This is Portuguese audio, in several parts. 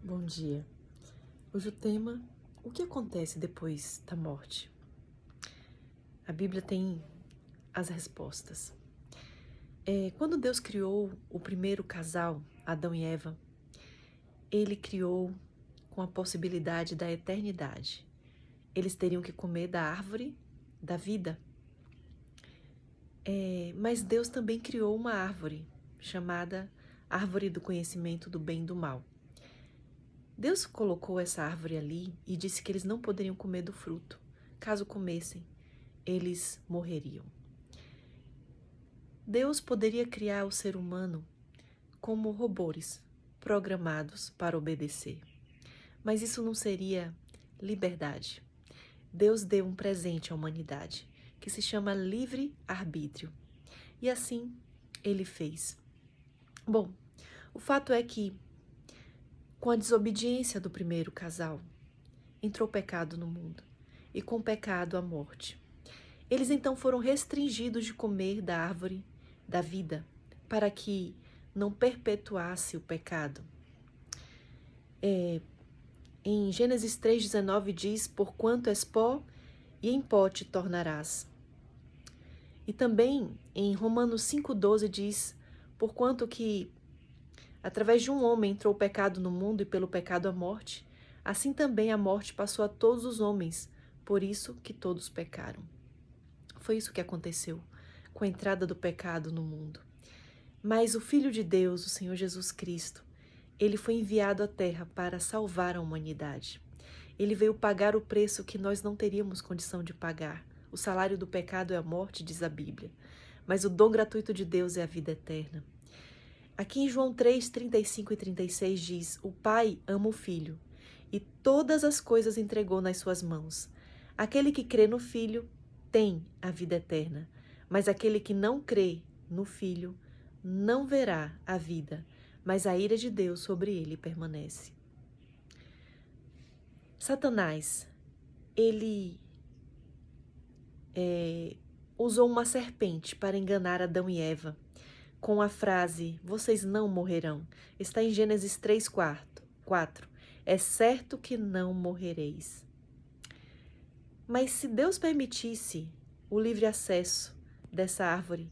Bom dia. Hoje o tema: o que acontece depois da morte? A Bíblia tem as respostas. Quando Deus criou o primeiro casal, Adão e Eva, Ele criou com a possibilidade da eternidade. Eles teriam que comer da árvore da vida. Mas Deus também criou uma árvore chamada árvore do conhecimento do bem e do mal. Deus colocou essa árvore ali e disse que eles não poderiam comer do fruto. Caso comessem, eles morreriam. Deus poderia criar o ser humano como robôs, programados para obedecer. Mas isso não seria liberdade. Deus deu um presente à humanidade, que se chama livre-arbítrio. E assim ele fez. Bom, o fato é que, com a desobediência do primeiro casal, entrou pecado no mundo, e com o pecado a morte. Eles então foram restringidos de comer da árvore da vida, para que não perpetuasse o pecado. Em Gênesis 3,19 diz: porquanto és pó, e em pó te tornarás. E também em Romanos 5,12 diz: porquanto que através de um homem entrou o pecado no mundo e pelo pecado a morte, assim também a morte passou a todos os homens, por isso que todos pecaram. Foi isso que aconteceu com a entrada do pecado no mundo. Mas o Filho de Deus, o Senhor Jesus Cristo, ele foi enviado à Terra para salvar a humanidade. Ele veio pagar o preço que nós não teríamos condição de pagar. O salário do pecado é a morte, diz a Bíblia, mas o dom gratuito de Deus é a vida eterna. Aqui em João 3, 35 e 36 diz: o Pai ama o Filho e todas as coisas entregou nas suas mãos. Aquele que crê no Filho tem a vida eterna, mas aquele que não crê no Filho não verá a vida, mas a ira de Deus sobre ele permanece. Satanás, ele usou uma serpente para enganar Adão e Eva, com a frase: vocês não morrerão. Está em Gênesis 3:4. É certo que não morrereis. Mas se Deus permitisse o livre acesso dessa árvore,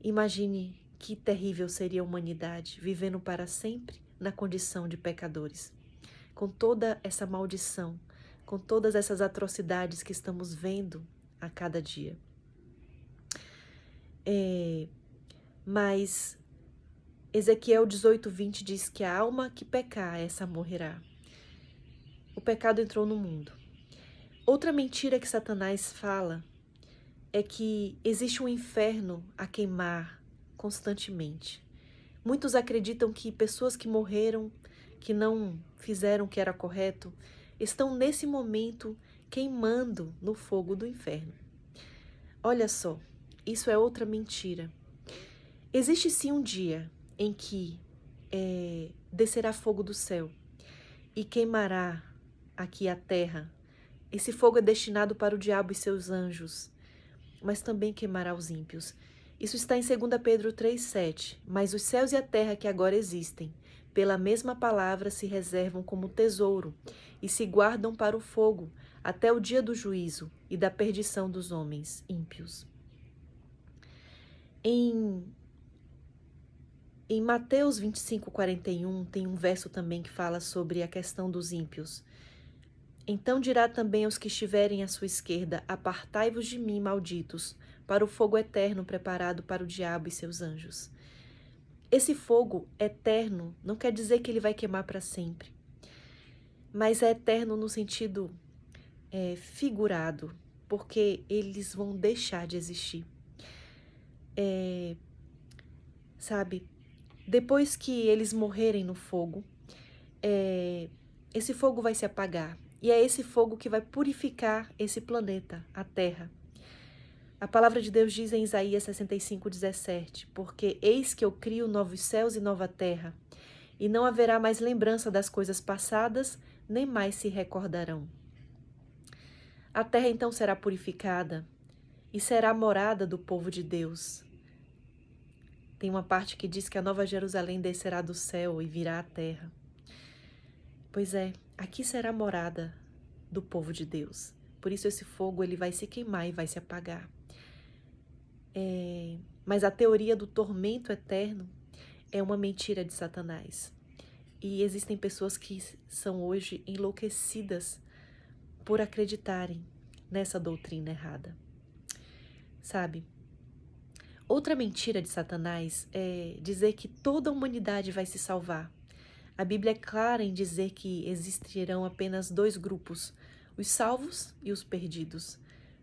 imagine que terrível seria a humanidade, vivendo para sempre na condição de pecadores. Com toda essa maldição, com todas essas atrocidades que estamos vendo a cada dia. Mas Ezequiel 18:20 diz que a alma que pecar, essa morrerá. O pecado entrou no mundo. Outra mentira que Satanás fala é que existe um inferno a queimar constantemente. Muitos acreditam que pessoas que morreram, que não fizeram o que era correto, estão nesse momento queimando no fogo do inferno. Olha só, isso é outra mentira. Existe sim um dia em que descerá fogo do céu e queimará aqui a terra. Esse fogo é destinado para o diabo e seus anjos, mas também queimará os ímpios. Isso está em 2 Pedro 3,7. Mas os céus e a terra que agora existem, pela mesma palavra se reservam como tesouro e se guardam para o fogo, até o dia do juízo e da perdição dos homens ímpios. Em Mateus 25:41 tem um verso também que fala sobre a questão dos ímpios. Então dirá também aos que estiverem à sua esquerda: apartai-vos de mim, malditos, para o fogo eterno preparado para o diabo e seus anjos. Esse fogo eterno não quer dizer que ele vai queimar para sempre, mas é eterno no sentido figurado, porque eles vão deixar de existir. Depois que eles morrerem no fogo, esse fogo vai se apagar. E é esse fogo que vai purificar esse planeta, a Terra. A palavra de Deus diz em Isaías 65:17, porque eis que eu crio novos céus e nova terra, e não haverá mais lembrança das coisas passadas, nem mais se recordarão. A terra então será purificada e será morada do povo de Deus. Tem uma parte que diz que a nova Jerusalém descerá do céu e virá à terra. Pois é, aqui será a morada do povo de Deus. Por isso esse fogo ele vai se queimar e vai se apagar. Mas a teoria do tormento eterno é uma mentira de Satanás. E existem pessoas que são hoje enlouquecidas por acreditarem nessa doutrina errada. Sabe? Outra mentira de Satanás é dizer que toda a humanidade vai se salvar. A Bíblia é clara em dizer que existirão apenas dois grupos, os salvos e os perdidos.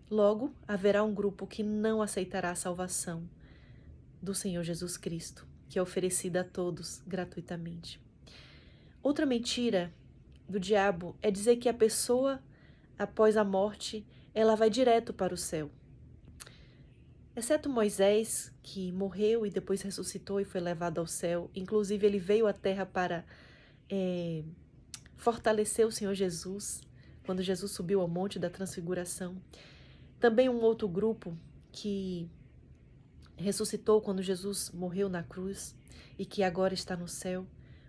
Logo, haverá um grupo que não aceitará a salvação do Senhor Jesus Cristo, que é oferecida a todos gratuitamente. Outra mentira do diabo é dizer que a pessoa, após a morte, ela vai direto para o céu. Exceto Moisés, que morreu e depois ressuscitou e foi levado ao céu. Inclusive, ele veio à terra para fortalecer o Senhor Jesus, quando Jesus subiu ao Monte da Transfiguração. Também um outro grupo que ressuscitou quando Jesus morreu na cruz e que agora está no céu,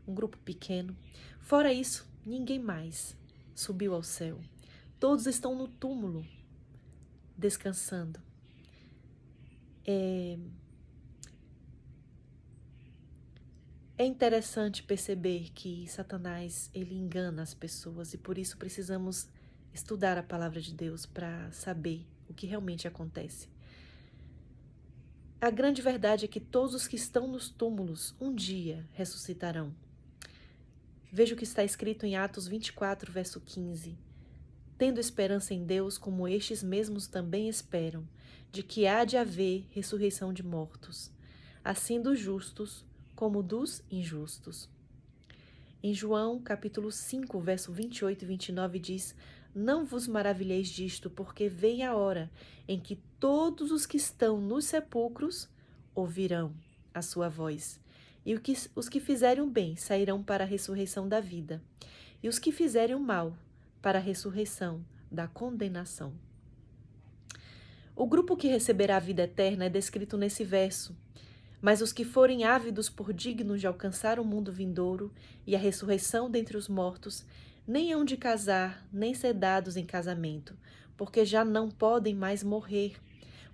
um grupo pequeno. Fora isso, ninguém mais subiu ao céu. Todos estão no túmulo, descansando. É interessante perceber que Satanás, ele engana as pessoas e por isso precisamos estudar a palavra de Deus para saber o que realmente acontece. A grande verdade é que todos os que estão nos túmulos um dia ressuscitarão. Veja o que está escrito em Atos 24, verso 15. Tendo esperança em Deus, como estes mesmos também esperam, de que há de haver ressurreição de mortos, assim dos justos como dos injustos. Em João, capítulo 5, verso 28 e 29 diz: Não vos maravilheis disto, porque vem a hora em que todos os que estão nos sepulcros ouvirão a sua voz. E os que fizerem o bem sairão para a ressurreição da vida, e os que fizerem o mal para a ressurreição da condenação. O grupo que receberá a vida eterna é descrito nesse verso, mas os que forem ávidos por dignos de alcançar o mundo vindouro e a ressurreição dentre os mortos, nem hão de casar, nem ser dados em casamento, porque já não podem mais morrer,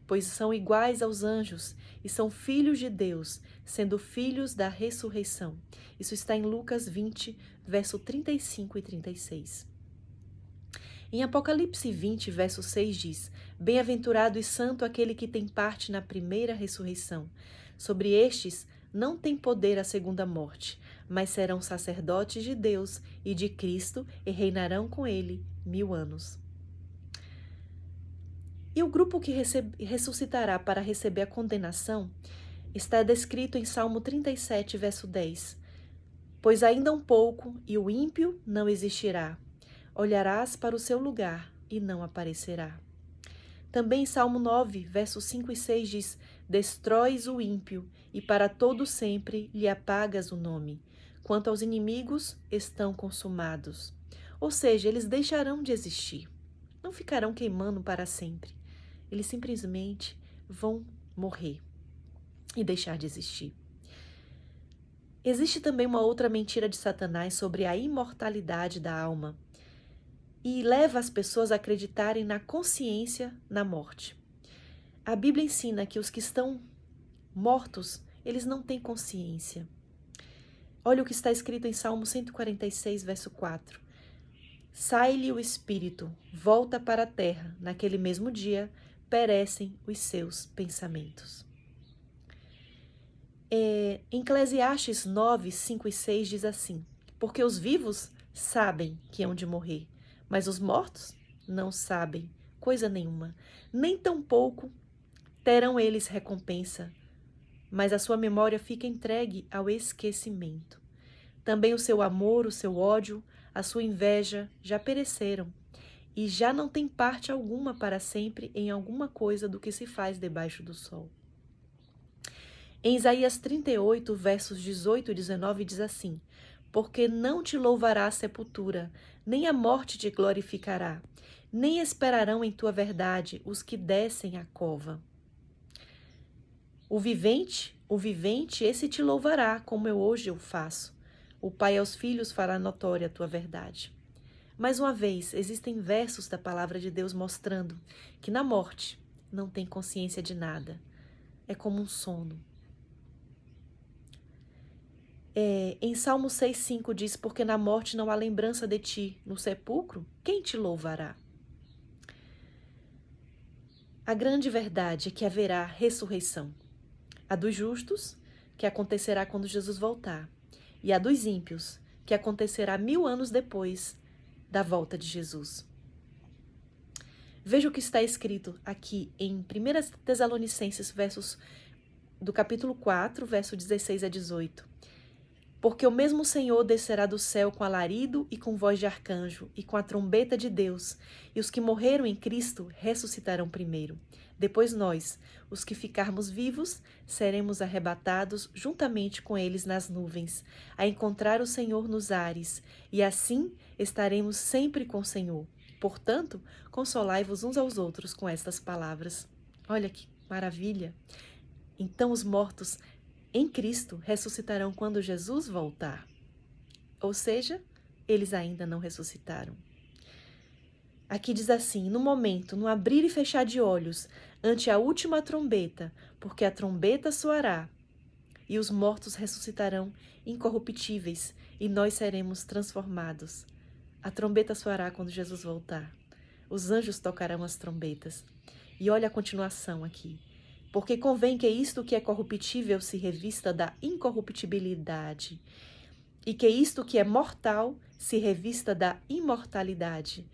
pois são iguais aos anjos e são filhos de Deus, sendo filhos da ressurreição. Isso está em Lucas 20, verso 35 e 36. Em Apocalipse 20, verso 6 diz: Bem-aventurado e santo aquele que tem parte na primeira ressurreição. Sobre estes não tem poder a segunda morte, mas serão sacerdotes de Deus e de Cristo e reinarão com ele 1000 anos. E o grupo que ressuscitará para receber a condenação está descrito em Salmo 37, verso 10. Pois ainda um pouco e o ímpio não existirá. Olharás para o seu lugar e não aparecerá. Também em Salmo 9, versos 5 e 6 diz: Destróis o ímpio e para todo sempre lhe apagas o nome. Quanto aos inimigos, estão consumados. Ou seja, eles deixarão de existir. Não ficarão queimando para sempre. Eles simplesmente vão morrer e deixar de existir. Existe também uma outra mentira de Satanás sobre a imortalidade da alma e leva as pessoas a acreditarem na consciência na morte. A Bíblia ensina que os que estão mortos, eles não têm consciência. Olha o que está escrito em Salmo 146, verso 4. Sai-lhe o espírito, volta para a terra, naquele mesmo dia perecem os seus pensamentos. Em Eclesiastes 9, 5 e 6 diz assim: Porque os vivos sabem que hão de morrer, mas os mortos não sabem coisa nenhuma, nem tampouco terão eles recompensa, mas a sua memória fica entregue ao esquecimento. Também o seu amor, o seu ódio, a sua inveja já pereceram, e já não tem parte alguma para sempre em alguma coisa do que se faz debaixo do sol. Em Isaías 38, versos 18 e 19 diz assim: Porque não te louvará a sepultura, nem a morte te glorificará, nem esperarão em tua verdade os que descem à cova. O vivente, esse te louvará, como hoje eu faço. O Pai aos filhos fará notória a tua verdade. Mais uma vez, existem versos da palavra de Deus mostrando que na morte não tem consciência de nada. É como um sono. Em Salmo 6,5 diz, porque na morte não há lembrança de ti, no sepulcro, quem te louvará? A grande verdade é que haverá ressurreição. A dos justos, que acontecerá quando Jesus voltar, e a dos ímpios, que acontecerá 1000 anos depois da volta de Jesus. Veja o que está escrito aqui em 1 Tessalonicenses, do capítulo 4, verso 16 a 18. Porque o mesmo Senhor descerá do céu com alarido e com voz de arcanjo e com a trombeta de Deus, e os que morreram em Cristo ressuscitarão primeiro. Depois nós, os que ficarmos vivos, seremos arrebatados juntamente com eles nas nuvens, a encontrar o Senhor nos ares, e assim estaremos sempre com o Senhor. Portanto, consolai-vos uns aos outros com estas palavras. Olha que maravilha! Então os mortos em Cristo ressuscitarão quando Jesus voltar. Ou seja, eles ainda não ressuscitaram. Aqui diz assim, no momento, no abrir e fechar de olhos, ante a última trombeta, porque a trombeta soará, e os mortos ressuscitarão incorruptíveis, e nós seremos transformados. A trombeta soará quando Jesus voltar. Os anjos tocarão as trombetas. E olha a continuação aqui. Porque convém que isto que é corruptível se revista da incorruptibilidade, e que isto que é mortal se revista da imortalidade.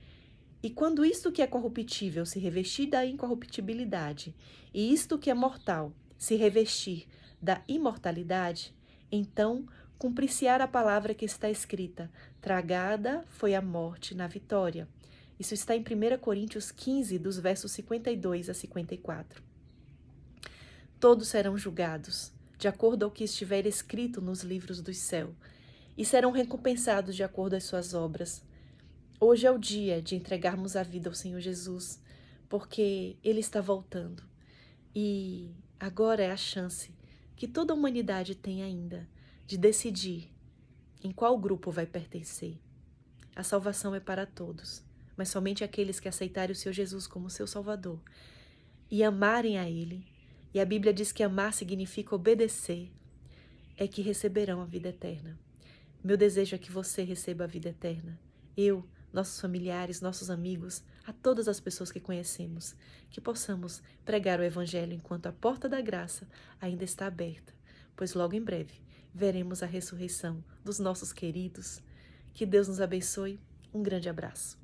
E quando isto que é corruptível se revestir da incorruptibilidade, e isto que é mortal se revestir da imortalidade, então cumprir-se-á a palavra que está escrita, tragada foi a morte na vitória. Isso está em 1 Coríntios 15, dos versos 52 a 54. Todos serão julgados, de acordo ao que estiver escrito nos livros do céu, e serão recompensados de acordo às suas obras. Hoje é o dia de entregarmos a vida ao Senhor Jesus, porque Ele está voltando. E agora é a chance que toda a humanidade tem ainda de decidir em qual grupo vai pertencer. A salvação é para todos, mas somente aqueles que aceitarem o Senhor Jesus como seu Salvador e amarem a Ele. E a Bíblia diz que amar significa obedecer, é que receberão a vida eterna. Meu desejo é que você receba a vida eterna. Eu, nossos familiares, nossos amigos, a todas as pessoas que conhecemos, que possamos pregar o Evangelho enquanto a porta da graça ainda está aberta, pois logo em breve veremos a ressurreição dos nossos queridos. Que Deus nos abençoe. Um grande abraço.